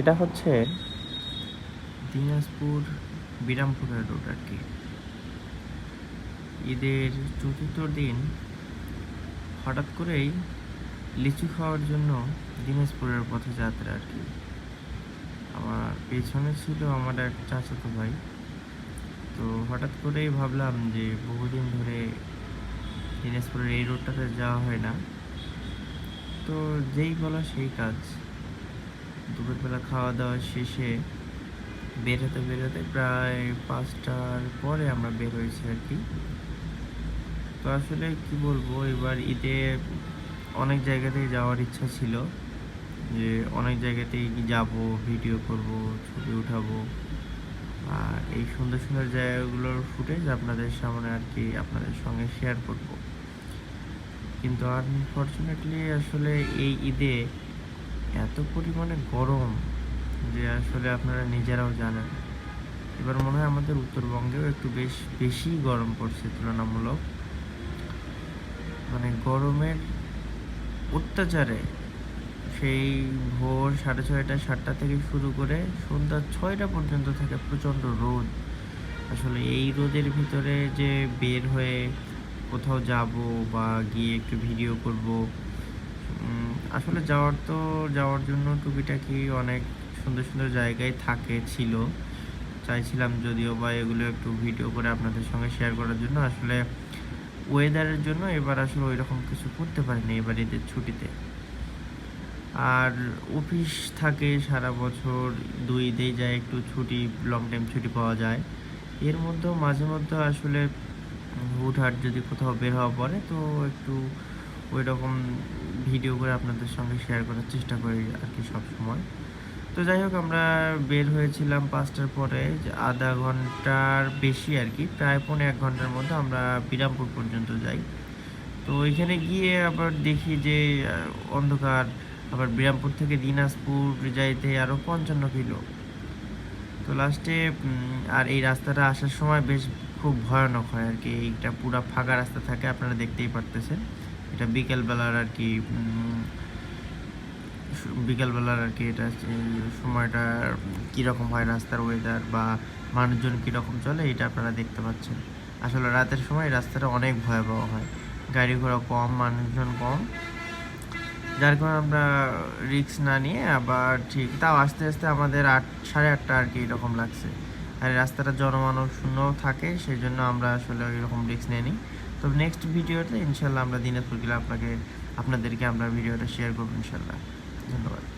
এটা হচ্ছে দিনাজপুর বিরামপুরের রোড আর কি। ঈদের চতুর্থ দিন হঠাৎ করেই লিচু খাওয়ার জন্য দিনাজপুরের পথে যাত্রা আর কি। আমার পেছনে ছিল আমার এক চাচাতো ভাই। তো হঠাৎ করেই ভাবলাম যে বহুদিন ধরে দিনাজপুরের এই রোডটাতে যাওয়া হয় না, তো যেই বলা সেই কাজ। দুপুরবেলা খাওয়া দাওয়া শেষে বেরোতে বেরোতে প্রায় 5টার পরে আমরা বের হয়েছি আর কি। তো আসলে কি বলবো, এবার ঈদে অনেক জায়গাতেই যাওয়ার ইচ্ছা ছিল, যে অনেক জায়গাতেই যাব, ভিডিও করব, ছবি উঠাবো, আর এই সুন্দর সুন্দর জায়গাগুলোর ফুটেজ আপনাদের সামনে আর কি আপনাদের সঙ্গে শেয়ার করব। কিন্তু আনফর্চুনেটলি আসলে এই ঈদে এত পরিমাণে গরম যে আসলে আপনারা নিজেরাও জানেন। এবার মনে হয় আমাদের উত্তরবঙ্গেও একটু বেশি গরম পড়ছে তুলনামূলক। মানে গরমের অত্যাচারে সেই ভোর 6:30 7টা থেকে শুরু করে সন্ধ্যা 6টা পর্যন্ত থাকে প্রচণ্ড রোদ। আসলে এই রোদের ভিতরে যে বের হয়ে কোথাও যাব বা গিয়ে একটু ভিডিও করব, আসলে যাওয়ার জন্য টুকিটাকি অনেক সুন্দর সুন্দর জায়গায় ছিল। চাইছিলাম যদিও বা এগুলো একটু ভিডিও করে আপনাদের সঙ্গে শেয়ার করার জন্য। আসলে ওয়েদারের জন্য এবার আসলে ওইরকম কিছু করতে পারিনি এবার ঈদের ছুটিতে। আর অফিস থাকে সারা বছর, 2 ঈদেই যায় একটু ছুটি, লং টাইম ছুটি পাওয়া যায়। এর মধ্যেও মাঝে মধ্যে আসলে হুটহাট যদি কোথাও বের হওয়া পড়ে, তো একটু ওইরকম ভিডিও করে আপনাদের সঙ্গে শেয়ার করার চেষ্টা করি আর কি সবসময়। তো যাই হোক, আমরা বের হয়েছিলাম 5টার পরে, যে আধা ঘন্টার বেশি আর কি, প্রায় 1.5 ঘন্টার মধ্যে আমরা বিরামপুর পর্যন্ত যাই। তো ওইখানে গিয়ে আবার দেখি যে অন্ধকার। আবার বিরামপুর থেকে দিনাজপুর যাইতে আরও 55 কিলো। তো লাস্টে আর এই রাস্তাটা আসার সময় বেশ খুব ভয়ানক হয় আর কি। এইটা পুরা ফাঁকা রাস্তা থাকে, আপনারা দেখতেই পারতেছেন। এটা বিকেলবেলার আর কি, এটা সময়টা কীরকম হয়, রাস্তার ওয়েদার বা মানুষজন কীরকম চলে, এটা আপনারা দেখতে পাচ্ছেন। আসলে রাতের সময় রাস্তাটা অনেক ভয়াবহ হয়, গাড়ি ঘোড়া কম, মানুষজন কম, যার কারণে আমরা রিস্ক না নিয়ে আবার ঠিক তাও আস্তে আস্তে আমাদের 8 সাড়ে 8টা আর কি এরকম লাগছে। আর রাস্তাটা জনমানব শূন্যও থাকে, সেই জন্য আমরা আসলে ওইরকম রিস্ক নিয়ে নিই। তো নেক্সট ভিডিওতে ইনশাল্লাহ আমরা দিনাজপুর গেলে আপনাদেরকে আমরা ভিডিওটা শেয়ার করবো ইনশাল্লাহ। ধন্যবাদ।